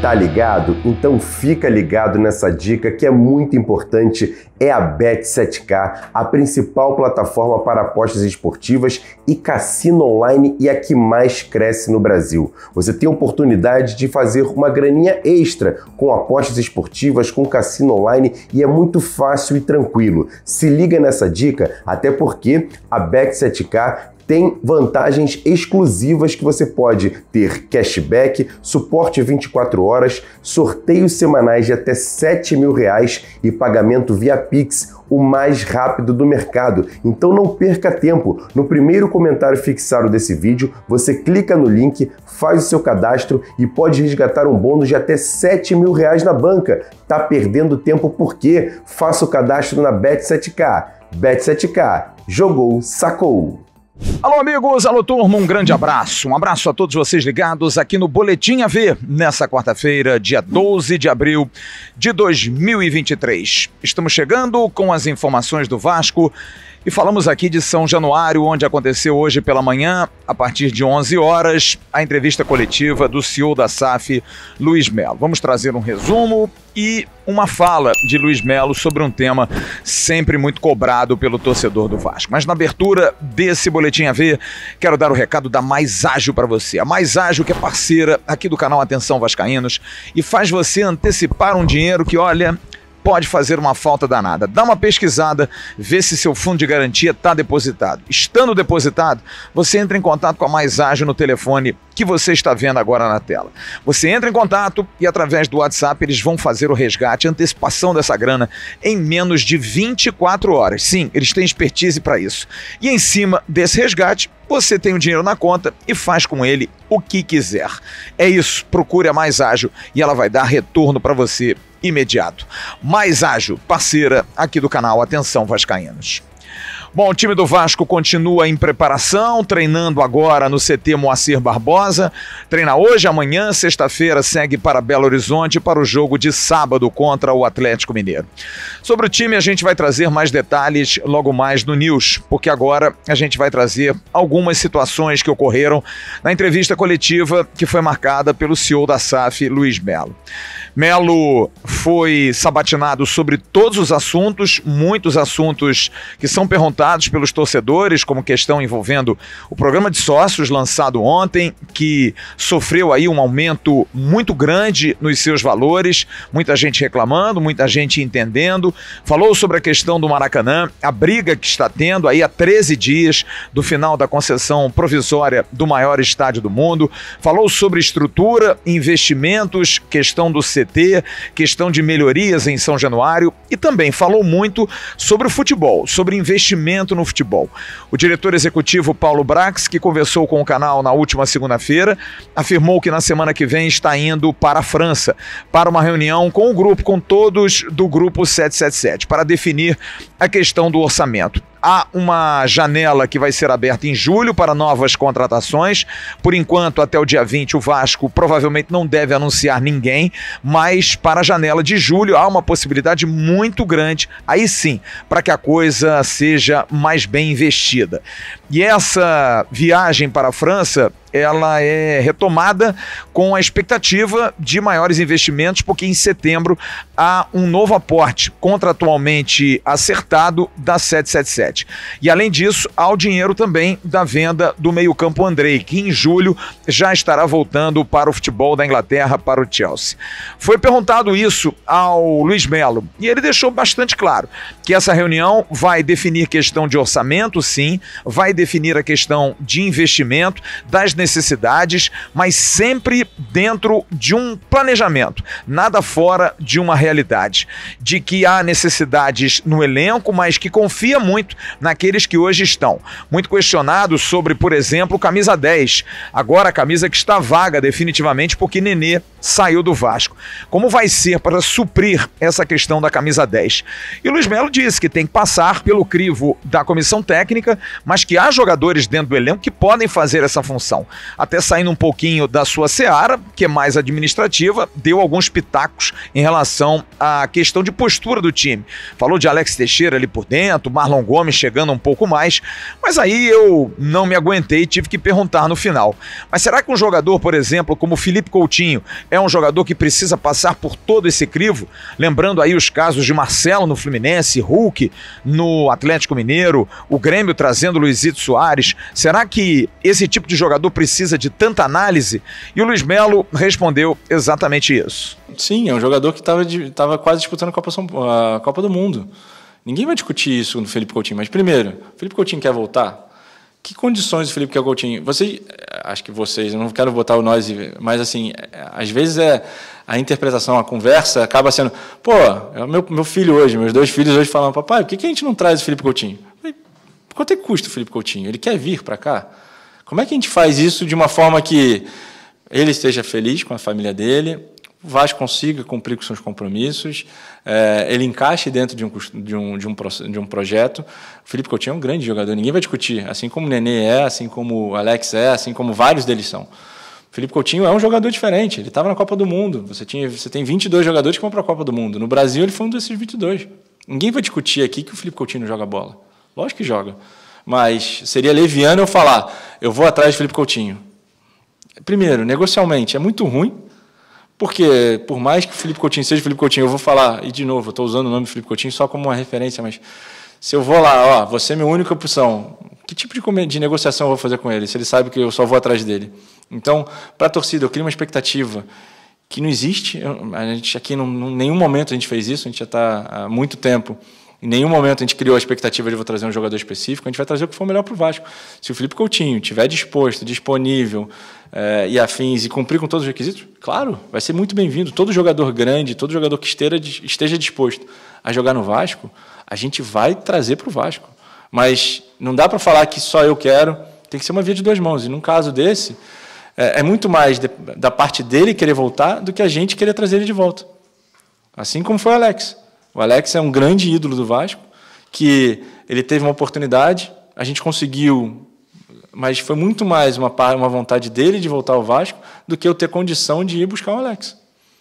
Tá ligado? Então fica ligado nessa dica que é muito importante. É a Bet7k, a principal plataforma para apostas esportivas e cassino online e a que mais cresce no Brasil. Você tem a oportunidade de fazer uma graninha extra com apostas esportivas, com cassino online e é muito fácil e tranquilo. Se liga nessa dica, até porque a Bet7k tem vantagens exclusivas que você pode ter cashback, suporte 24 horas, sorteios semanais de até R$7.000 e pagamento via Pix, o mais rápido do mercado. Então não perca tempo. No primeiro comentário fixado desse vídeo, você clica no link, faz o seu cadastro e pode resgatar um bônus de até R$7.000 na banca. Tá perdendo tempo por quê? Faça o cadastro na Bet7k. Bet7k. Jogou, sacou! Alô amigos, alô turma, um grande abraço. Um abraço a todos vocês ligados aqui no Boletim AV, nessa quarta-feira, dia 12 de abril de 2023. Estamos chegando com as informações do Vasco e falamos aqui de São Januário, onde aconteceu hoje pela manhã, a partir de 11 horas, a entrevista coletiva do CEO da SAF, Luiz Melo. Vamos trazer um resumo e uma fala de Luiz Melo sobre um tema sempre muito cobrado pelo torcedor do Vasco. Mas na abertura desse Boletim AV, quero dar o recado da Mais Ágil para você. A Mais Ágil, que é parceira aqui do canal Atenção Vascaínos e faz você antecipar um dinheiro que, olha, pode fazer uma falta danada. Dá uma pesquisada, vê se seu fundo de garantia está depositado. Estando depositado, você entra em contato com a Mais Ágil no telefone que você está vendo agora na tela. Você entra em contato e através do WhatsApp eles vão fazer o resgate, a antecipação dessa grana em menos de 24 horas. Sim, eles têm expertise para isso. E em cima desse resgate, você tem o dinheiro na conta e faz com ele o que quiser. É isso, procure a Mais Ágil e ela vai dar retorno para você imediato. Mais Ágil, parceira aqui do canal Atenção Vascaínos. Bom, o time do Vasco continua em preparação, treinando agora no CT Moacir Barbosa. Treina hoje, amanhã, sexta-feira, segue para Belo Horizonte para o jogo de sábado contra o Atlético Mineiro. Sobre o time, a gente vai trazer mais detalhes logo mais no News, porque agora a gente vai trazer algumas situações que ocorreram na entrevista coletiva que foi marcada pelo CEO da SAF, Luiz Melo. Melo foi sabatinado sobre todos os assuntos, muitos assuntos que são perguntados pelos torcedores, como questão envolvendo o programa de sócios lançado ontem, que sofreu aí um aumento muito grande nos seus valores, muita gente reclamando, muita gente entendendo. Falou sobre a questão do Maracanã, a briga que está tendo aí há 13 dias do final da concessão provisória do maior estádio do mundo. Falou sobre estrutura, investimentos, questão do CT, questão de melhorias em São Januário e também falou muito sobre o futebol, sobre investimento no futebol. O diretor executivo Paulo Brax, que conversou com o canal na última segunda-feira, afirmou que na semana que vem está indo para a França, para uma reunião com o grupo, com todos do grupo 777, para definir a questão do orçamento. Há uma janela que vai ser aberta em julho para novas contratações. Por enquanto, até o dia 20, o Vasco provavelmente não deve anunciar ninguém, mas para a janela de julho há uma possibilidade muito grande, aí sim, para que a coisa seja mais bem investida. E essa viagem para a França, ela é retomada com a expectativa de maiores investimentos, porque em setembro há um novo aporte contratualmente acertado da 777. E além disso, há o dinheiro também da venda do meio-campo Andrei, que em julho já estará voltando para o futebol da Inglaterra, para o Chelsea. Foi perguntado isso ao Luiz Melo e ele deixou bastante claro que essa reunião vai definir questão de orçamento, sim, vai definir a questão de investimento, das necessidades, mas sempre dentro de um planejamento, nada fora de uma realidade, de que há necessidades no elenco, mas que confia muito naqueles que hoje estão. Muito questionado sobre, por exemplo, camisa 10, agora a camisa que está vaga definitivamente porque Nenê saiu do Vasco. Como vai ser para suprir essa questão da camisa 10? E o Luiz Melo disse que tem que passar pelo crivo da comissão técnica, mas que há jogadores dentro do elenco que podem fazer essa função. até saindo um pouquinho da sua seara, que é mais administrativa, deu alguns pitacos em relação à questão de postura do time. Falou de Alex Teixeira ali por dentro, Marlon Gomes chegando um pouco mais, mas aí eu não me aguentei e tive que perguntar no final. Mas será que um jogador, por exemplo, como Felipe Coutinho, é um jogador que precisa passar por todo esse crivo? Lembrando aí os casos de Marcelo no Fluminense, Hulk no Atlético Mineiro, o Grêmio trazendo Luizito Soares. Será que esse tipo de jogador precisa de tanta análise? E o Luiz Melo respondeu exatamente isso. Sim, é um jogador que estava quase disputando a Copa do Mundo. Ninguém vai discutir isso no Felipe Coutinho, mas primeiro, o Felipe Coutinho quer voltar? Que condições o Felipe Coutinho? Acho que vocês, eu não quero botar o nós, mas assim, às vezes a interpretação, a conversa acaba sendo, pô, é meu filho hoje, meus 2 filhos hoje falam, papai, por que a gente não traz o Felipe Coutinho? Quanto é que custa o Felipe Coutinho? Ele quer vir para cá? Como é que a gente faz isso de uma forma que ele esteja feliz com a família dele, o Vasco consiga cumprir com seus compromissos, ele encaixe dentro de um projeto? O Felipe Coutinho é um grande jogador, ninguém vai discutir, assim como o Nenê assim como o Alex assim como vários deles são. O Felipe Coutinho é um jogador diferente, ele estava na Copa do Mundo, você tem 22 jogadores que vão para a Copa do Mundo, no Brasil ele foi um desses 22. Ninguém vai discutir aqui que o Felipe Coutinho não joga bola. Lógico que joga, mas seria leviano eu falar, eu vou atrás de Felipe Coutinho. Primeiro, negocialmente, é muito ruim, porque por mais que o Felipe Coutinho seja Felipe Coutinho, eu vou falar, e de novo, eu estou usando o nome Felipe Coutinho só como uma referência, mas se eu vou lá, você é minha única opção, que tipo de negociação eu vou fazer com ele, se ele sabe que eu só vou atrás dele? Então, para a torcida, eu crio uma expectativa que não existe, a gente aqui, em nenhum momento a gente fez isso, a gente já está há muito tempo. Em nenhum momento a gente criou a expectativa de vou trazer um jogador específico, a gente vai trazer o que for melhor para o Vasco. Se o Felipe Coutinho estiver disposto, disponível e afins e cumprir com todos os requisitos, claro, vai ser muito bem-vindo. Todo jogador grande, todo jogador que esteja disposto a jogar no Vasco, a gente vai trazer para o Vasco. Mas não dá para falar que só eu quero, tem que ser uma via de 2 mãos. E num caso desse, é muito mais da parte dele querer voltar do que a gente querer trazer ele de volta. Assim como foi o Alex. O Alex é um grande ídolo do Vasco, que ele teve uma oportunidade, a gente conseguiu, mas foi muito mais uma vontade dele de voltar ao Vasco do que eu ter condição de ir buscar o Alex.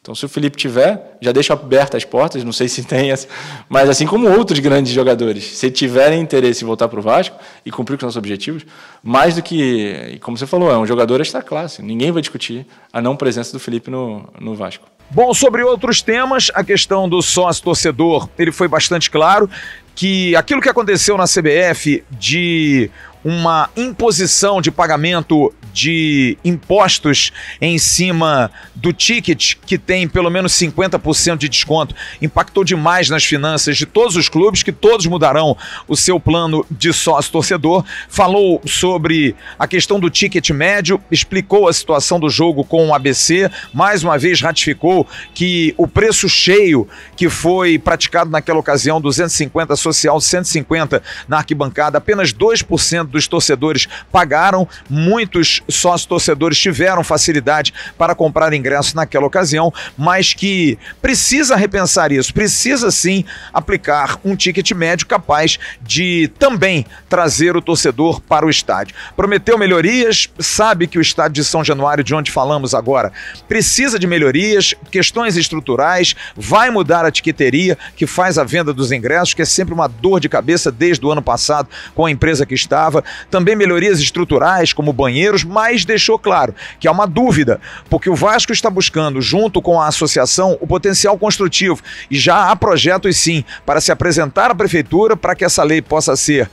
Então, se o Felipe tiver, já deixo abertas as portas, não sei se tem essa, mas assim como outros grandes jogadores, se tiverem interesse em voltar para o Vasco e cumprir com os nossos objetivos, mais do que, como você falou, é um jogador extra classe, ninguém vai discutir a não presença do Felipe no Vasco. Bom, sobre outros temas, a questão do sócio-torcedor, ele foi bastante claro que aquilo que aconteceu na CBF de uma imposição de pagamento de impostos em cima do ticket, que tem pelo menos 50% de desconto, impactou demais nas finanças de todos os clubes, que todos mudarão o seu plano de sócio-torcedor. Falou sobre a questão do ticket médio, explicou a situação do jogo com o ABC, mais uma vez ratificou que o preço cheio que foi praticado naquela ocasião, 250 social, 150 na arquibancada, apenas 2% dos torcedores pagaram, muitos sócios-torcedores tiveram facilidade para comprar ingressos naquela ocasião, mas que precisa repensar isso, precisa sim aplicar um ticket médio capaz de também trazer o torcedor para o estádio. Prometeu melhorias, sabe que o estádio de São Januário, de onde falamos agora, precisa de melhorias, questões estruturais, vai mudar a tiqueteria que faz a venda dos ingressos, que é sempre uma dor de cabeça desde o ano passado com a empresa que estava, também melhorias estruturais como banheiros, mas deixou claro que há uma dúvida, porque o Vasco está buscando, junto com a associação, o potencial construtivo e já há projetos sim para se apresentar à prefeitura para que essa lei possa ser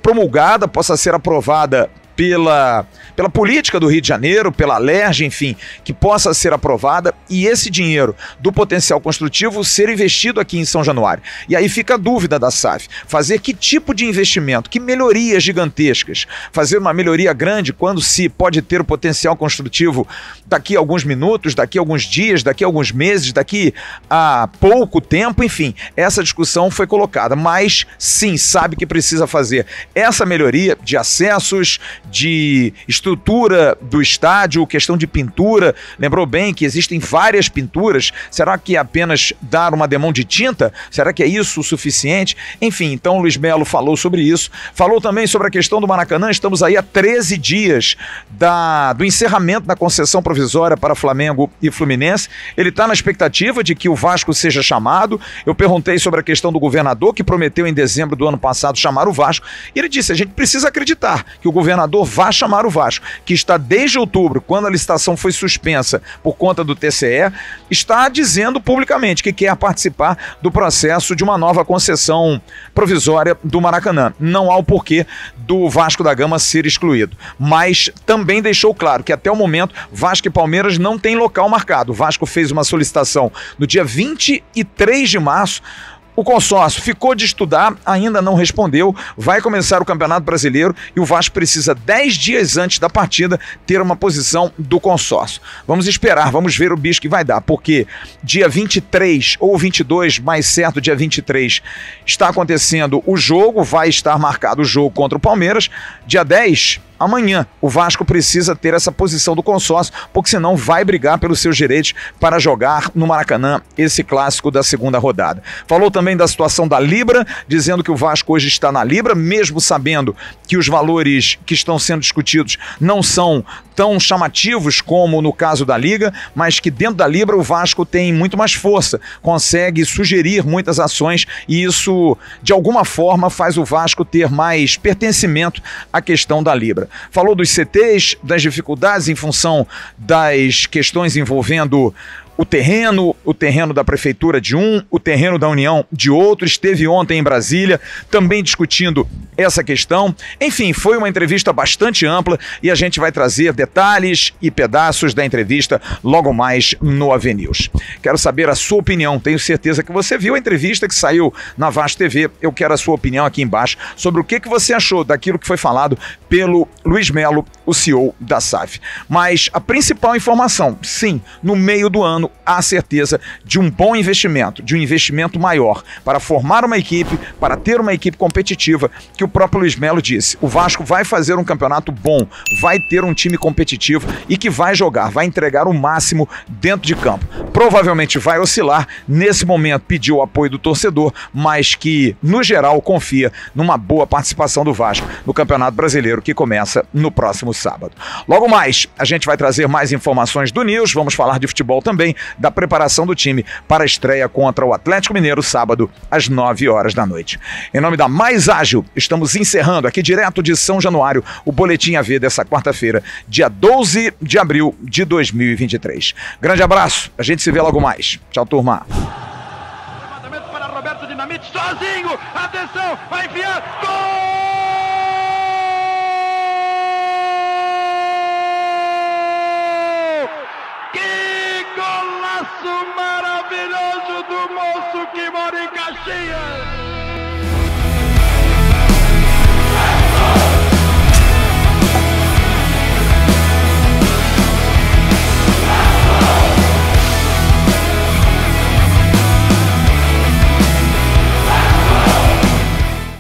promulgada, possa ser aprovada pela política do Rio de Janeiro, pela LERJ, enfim, que possa ser aprovada e esse dinheiro do potencial construtivo ser investido aqui em São Januário. E aí fica a dúvida da SAF, fazer que tipo de investimento, que melhorias gigantescas, fazer uma melhoria grande quando se pode ter o potencial construtivo daqui a alguns minutos, daqui a alguns dias, daqui a alguns meses, daqui a pouco tempo, enfim, essa discussão foi colocada, mas sim, sabe que precisa fazer essa melhoria de acessos, de estrutura do estádio, questão de pintura. Lembrou bem que existem várias pinturas. Será que apenas dar uma demão de tinta? Será que é isso o suficiente? Enfim, então o Luiz Melo falou sobre isso. Falou também sobre a questão do Maracanã. Estamos aí há 13 dias do encerramento da concessão provisória para Flamengo e Fluminense. Ele está na expectativa de que o Vasco seja chamado. Eu perguntei sobre a questão do governador, que prometeu em dezembro do ano passado chamar o Vasco. E ele disse, a gente precisa acreditar que o governador vai chamar o Vasco, que está desde outubro, quando a licitação foi suspensa por conta do TCE, está dizendo publicamente que quer participar do processo de uma nova concessão provisória do Maracanã. Não há o porquê do Vasco da Gama ser excluído. Mas também deixou claro que até o momento Vasco e Palmeiras não têm local marcado. O Vasco fez uma solicitação no dia 23 de março. O consórcio ficou de estudar, ainda não respondeu, vai começar o Campeonato Brasileiro e o Vasco precisa 10 dias antes da partida ter uma posição do consórcio. Vamos esperar, vamos ver o bicho que vai dar, porque dia 23 ou 22, mais certo dia 23, está acontecendo o jogo, vai estar marcado o jogo contra o Palmeiras, dia 10... amanhã o Vasco precisa ter essa posição do consórcio, porque senão vai brigar pelos seus direitos para jogar no Maracanã esse clássico da segunda rodada. Falou também da situação da Libra, dizendo que o Vasco hoje está na Libra, mesmo sabendo que os valores que estão sendo discutidos não são tão chamativos como no caso da Liga, mas que dentro da Libra o Vasco tem muito mais força, consegue sugerir muitas ações e isso, de alguma forma, faz o Vasco ter mais pertencimento à questão da Libra. Falou dos CTs, das dificuldades em função das questões envolvendo o terreno da Prefeitura de um, o terreno da União de outro. Esteve ontem em Brasília, também discutindo essa questão. Enfim, foi uma entrevista bastante ampla e a gente vai trazer detalhes e pedaços da entrevista logo mais no AV News. Quero saber a sua opinião, tenho certeza que você viu a entrevista que saiu na Vasco TV. Eu quero a sua opinião aqui embaixo sobre o que você achou daquilo que foi falado pelo Luiz Melo, o CEO da SAF. Mas a principal informação, sim, no meio do ano, há certeza de um bom investimento, de um investimento maior para formar uma equipe, para ter uma equipe competitiva, que o próprio Luiz Melo disse. O Vasco vai fazer um campeonato bom, vai ter um time competitivo e que vai jogar, vai entregar o máximo dentro de campo. Provavelmente vai oscilar, nesse momento pediu o apoio do torcedor, mas que, no geral, confia numa boa participação do Vasco no Campeonato Brasileiro, que começa no próximo sábado. Logo mais, a gente vai trazer mais informações do News, vamos falar de futebol também, da preparação do time para a estreia contra o Atlético Mineiro, sábado, às 9 horas da noite. Em nome da Mais Ágil, estamos encerrando aqui direto de São Januário o Boletim AV dessa quarta-feira, dia 12 de abril de 2023. Grande abraço, a gente se vê logo mais. Tchau, turma. Levantamento para Roberto Dinamite, sozinho, atenção, vai enfiar, gol! Golaço maravilhoso do moço que mora em Caxias!